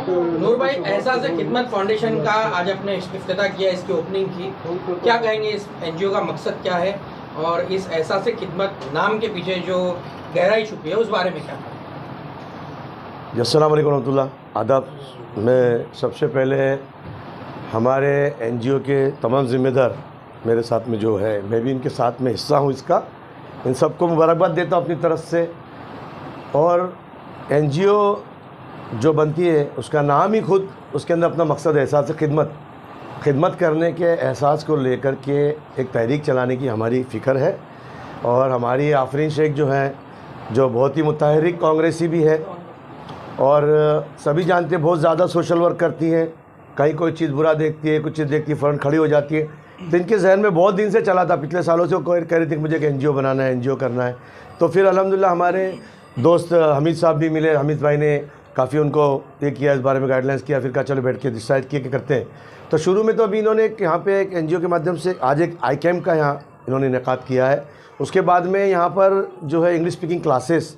नूर भाई, एहसास खिदमत फाउंडेशन का आज अपने इफ्तिताह किया, इसकी ओपनिंग की, क्या कहेंगे इस एनजीओ का मकसद क्या है और इस एहसास खिदमत नाम के पीछे जो गहराई छुपी है उस बारे में क्या कहेंगे? अस्सलाम वालेकुम रहमतुल्लाह, आदाब। मैं सबसे पहले हमारे एनजीओ के तमाम ज़िम्मेदार मेरे साथ में जो है, मैं भी इनके साथ में हिस्सा हूँ इसका, इन सबको मुबारकबाद देता हूँ अपनी तरफ से। और एनजीओ जो बनती है उसका नाम ही खुद उसके अंदर अपना मकसद है, एहसास खिदमत करने के एहसास को लेकर के एक तहरीक चलाने की हमारी फ़िक्र है। और हमारी आफरीन शेख जो हैं, जो बहुत ही मुतहरिक कांग्रेसी भी है और सभी जानते हैं बहुत ज़्यादा सोशल वर्क करती हैं, कहीं कोई चीज़ बुरा देखती है, कुछ चीज़ देखती है फ़ौरन खड़ी हो जाती है। तो इनके जहन में बहुत दिन से चला था, पिछले सालों से वो कह रही थी कि मुझे एक एनजीओ बनाना है, एनजीओ करना है। तो फिर अल्हम्दुलिल्लाह हमारे दोस्त हमीद साहब भी मिले, हमीद भाई ने काफ़ी उनको ये किया, इस बारे में गाइडलाइंस किया, फिर कहा चलो बैठ के डिसाइड किए कि करते हैं। तो शुरू में तो अभी इन्होंने यहाँ पे एक एनजीओ के माध्यम से आज एक आई कैम्प का यहाँ इन्होंने इनेकाद किया है। उसके बाद में यहाँ पर जो है इंग्लिश स्पीकिंग क्लासेस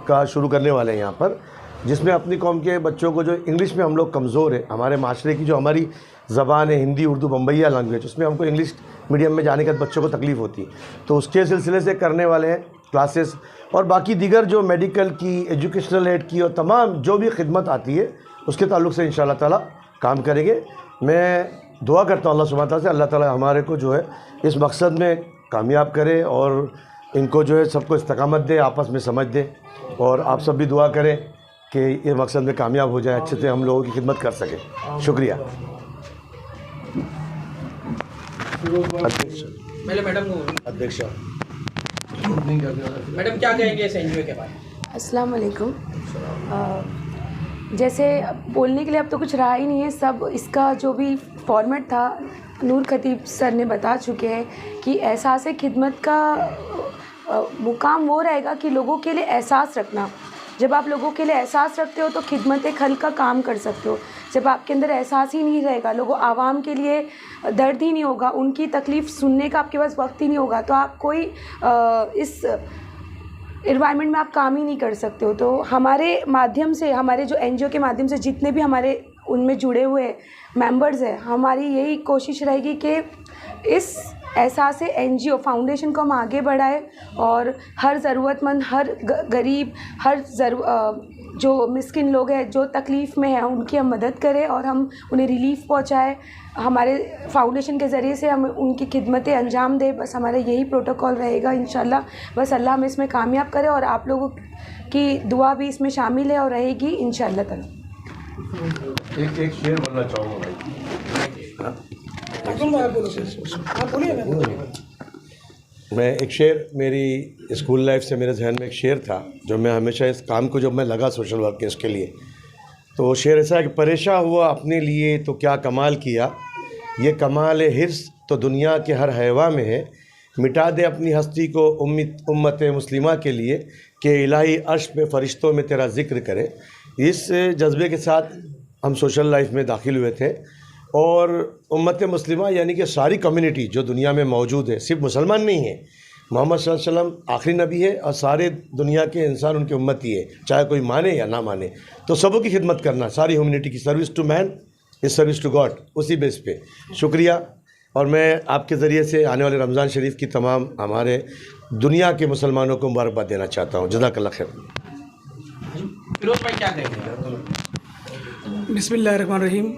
का शुरू करने वाले हैं यहाँ पर, जिसमें अपनी कौम के बच्चों को जो इंग्लिश में हम लोग कमज़ोर है, हमारे माशरे की जो हमारी ज़बान है हिंदी उर्दू बम्बैया लैंग्वेज, उसमें हमको इंग्लिश मीडियम में जाने के बाद बच्चों को तकलीफ़ होती है, तो उसके सिलसिले से करने वाले हैं क्लासेस। और बाकी दीगर जो मेडिकल की, एजुकेशनल एड की और तमाम जो भी खिदमत आती है उसके ताल्लुक़ से इंशाअल्लाह ताला काम करेंगे। मैं दुआ करता हूँ अल्लाह सुब्हानहू तआला से, अल्लाह ताला हमारे को जो है इस मकसद में कामयाब करे और इनको जो है सबको इस्तकामत दे, आपस में समझ दे। और आप सब भी दुआ करें कि ये मकसद में कामयाब हो जाए, अच्छे से हम लोगों की खिदमत कर सकें। शुक्रिया। अध्यक्ष मैडम क्या कहेंगे इस एनजीओ के बारे में? अस्सलाम वालेकुम। जैसे बोलने के लिए अब तो कुछ रहा ही नहीं है, सब इसका जो भी फॉर्मेट था नूर खतीब सर ने बता चुके हैं कि एहसास खिदमत का मुकाम वो रहेगा कि लोगों के लिए एहसास रखना। जब आप लोगों के लिए एहसास रखते हो तो खिदमत खल का काम कर सकते हो। जब आपके अंदर एहसास ही नहीं रहेगा, लोगों आवाम के लिए दर्द ही नहीं होगा, उनकी तकलीफ़ सुनने का आपके पास वक्त ही नहीं होगा, तो आप कोई इस एनवायरनमेंट में आप काम ही नहीं कर सकते हो। तो हमारे माध्यम से, हमारे जो एनजीओ के माध्यम से जितने भी हमारे उनमें जुड़े हुए मेंबर्स हैं, हमारी यही कोशिश रहेगी कि इस एहसास एनजीओ फाउंडेशन को हम आगे बढ़ाएं और हर ज़रूरतमंद, हर गरीब, हर जो मिस्किन लोग हैं, जो तकलीफ़ में हैं, उनकी हम मदद करें और हम उन्हें रिलीफ़ पहुंचाएं। हमारे फाउंडेशन के ज़रिए से हम उनकी खिदमतें अंजाम दें, बस हमारा यही प्रोटोकॉल रहेगा इंशाल्लाह। बस अल्लाह हमें इसमें कामयाब करे और आप लोगों की दुआ भी इसमें शामिल है और रहेगी इंशाल्लाह ताला। एक शेर बोलना चाहूँगा भाई। मैं एक शेर, मेरी स्कूल लाइफ से मेरे जहन में एक शेर था जो मैं हमेशा इस काम को जब मैं लगा सोशल वर्क के इसके लिए, तो वो शेर ऐसा है कि परेशान हुआ अपने लिए तो क्या कमाल किया, ये कमाल हिर्स तो दुनिया के हर हैवा में है, मिटा दे अपनी हस्ती को उम्मत मुस्लिमा के लिए कि इलाही अर्श पे फ़रिश्तों में तेरा ज़िक्र करे। इस जज्बे के साथ हम सोशल लाइफ में दाखिल हुए थे और उम्मत मुस्लिमा यानी कि सारी कम्युनिटी जो दुनिया में मौजूद है, सिर्फ मुसलमान नहीं है, मोहम्मद सल्लल्लाहु अलैहि वसल्लम आखिरी नबी है और सारे दुनिया के इंसान उनके उम्मती है, चाहे कोई माने या ना माने, तो सबों की खिदमत करना, सारी ह्यूमनिटी की service to man is service to God, उसी बेस पे शुक्रिया। और मैं आपके ज़रिए से आने वाले रमज़ान शरीफ की तमाम हमारे दुनिया के मुसलमानों को मुबारकबाद देना चाहता हूँ। जज़ाकल्लाह खैर। फिरोज भाई क्या कहेंगे? बिस्मिल्लाहिर्रहमानिर्रहीम।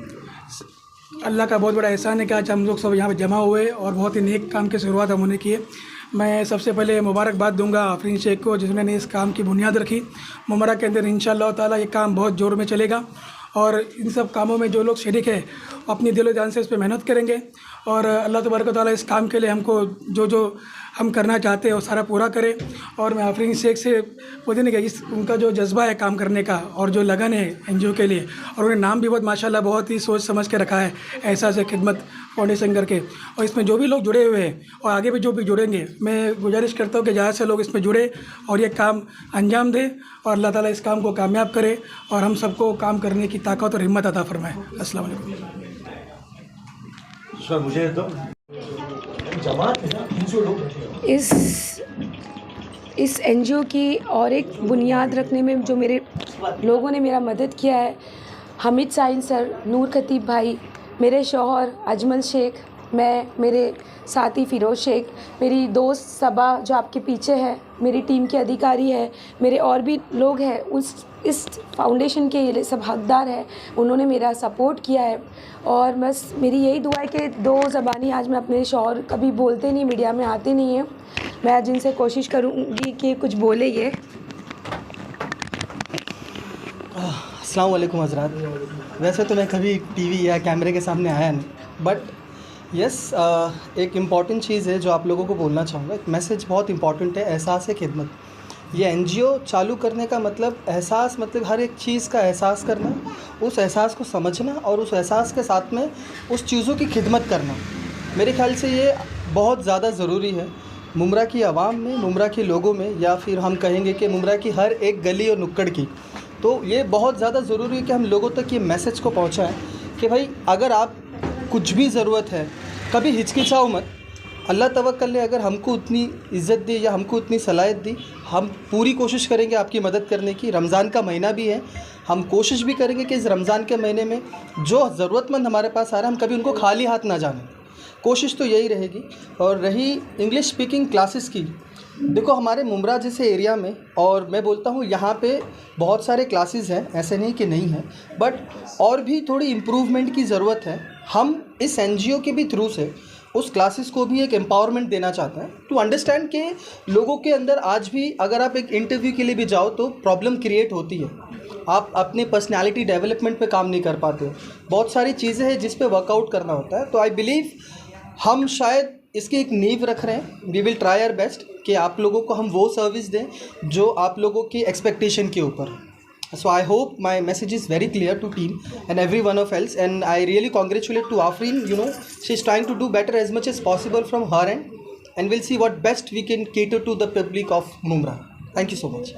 अल्लाह का बहुत बड़ा एहसान है कि आज हम लोग सब यहाँ पे जमा हुए और बहुत ही नेक काम की शुरुआत हम उन्हें की है। मैं सबसे पहले मुबारकबाद दूंगा आफरीन शेख को जिन्होंने इस काम की बुनियाद रखी। मुमरा के अंदर इंशाअल्लाह ताला ये काम बहुत ज़ोर में चलेगा और इन सब कामों में जो लोग शरीक है अपनी दिलो जान से इस पर मेहनत करेंगे और अल्लाह तबारक व तआला इस काम के लिए हमको जो हम करना चाहते हैं वो सारा पूरा करें। और मैं आफरीन शेख से पूछने कि इस उनका जो जज्बा है काम करने का और जो लगन है एनजीओ के लिए, और उन्हें नाम भी बहुत माशाल्लाह बहुत ही सोच समझ के रखा है, एहसास खिदमत फाउंडेशन करके। और इसमें जो भी लोग जुड़े हुए हैं और आगे भी जो भी जुड़ेंगे, मैं गुजारिश करता हूँ कि ज़्यादा से लोग इसमें जुड़े और ये काम अंजाम दें और अल्लाह ताला इस काम को कामयाब करे और हम सबको काम करने की ताकत और हिम्मत अता फरमाए। अस्सलाम वालेकुम। मुझे तो इस एनजीओ की और एक बुनियाद रखने में जो मेरे लोगों ने मेरा मदद किया है, हामिद साइन सर, नूर खतीब भाई, मेरे शौहर अजमल शेख, मैं, मेरे साथी फ़िरोज़ शेख, मेरी दोस्त सबा जो आपके पीछे है, मेरी टीम के अधिकारी है, मेरे और भी लोग हैं इस फाउंडेशन के, ये सब हकदार है, उन्होंने मेरा सपोर्ट किया है। और बस मेरी यही दुआ है कि 2 ज़बानी आज मैं अपने शौहर कभी बोलते नहीं, मीडिया में आते नहीं हैं, मैं आज इनसे कोशिश करूँगी कि कुछ बोले ये। अस्सलाम वालेकुम हज़रात। वैसे तो मैं कभी टीवी या कैमरे के सामने आया नहीं, बट यस एक इम्पॉर्टेंट चीज़ है जो आप लोगों को बोलना चाहूँगा। एक मैसेज बहुत इम्पॉर्टेंट है, एहसास खिदमत। ये एनजीओ चालू करने का मतलब एहसास, मतलब हर एक चीज़ का एहसास करना, उस एहसास को समझना और उस एहसास के साथ में उस चीज़ों की खिदमत करना। मेरे ख्याल से ये बहुत ज़्यादा ज़रूरी है मुमरा की आवाम में, मुमरा के लोगों में, या फिर हम कहेंगे कि मुमरा की हर एक गली और नुक्कड़ की। तो ये बहुत ज़्यादा ज़रूरी है कि हम लोगों तक ये मैसेज को पहुँचाएँ कि भाई अगर आप कुछ भी ज़रूरत है, कभी हिचकिचाओ मत। अल्लाह तवक्कल ने अगर हमको उतनी इज़्ज़त दी या हमको उतनी सलाहियत दी, हम पूरी कोशिश करेंगे आपकी मदद करने की। रमज़ान का महीना भी है, हम कोशिश भी करेंगे कि इस रमज़ान के महीने में जो ज़रूरतमंद हमारे पास आ रहा है, हम कभी उनको खाली हाथ ना जाने। कोशिश तो यही रहेगी। और रही इंग्लिश स्पीकिंग क्लासेस की, देखो हमारे मुमरा जैसे एरिया में, और मैं बोलता हूँ यहाँ पे बहुत सारे क्लासेस हैं, ऐसे नहीं कि नहीं है, बट और भी थोड़ी इम्प्रूवमेंट की ज़रूरत है। हम इस एनजीओ के भी थ्रू से उस क्लासेस को भी एक एम्पावरमेंट देना चाहते हैं, टू अंडरस्टैंड कि लोगों के अंदर आज भी अगर आप एक इंटरव्यू के लिए भी जाओ तो प्रॉब्लम क्रिएट होती है, आप अपने पर्सनैलिटी डेवलपमेंट पे काम नहीं कर पाते, बहुत सारी चीज़ें हैं जिस पे वर्कआउट करना होता है। तो आई बिलीव हम शायद इसकी एक नींव रख रहे हैं। We will try our best कि आप लोगों को हम वो सर्विस दें जो आप लोगों की एक्सपेक्टेशन के ऊपर। So I hope my message is very clear to team and everyone of else, and I really congratulate to Afreen. You know, she's trying to do better as much as possible from her end, and we'll see what best we can cater to the public of Mumra. Thank you so much.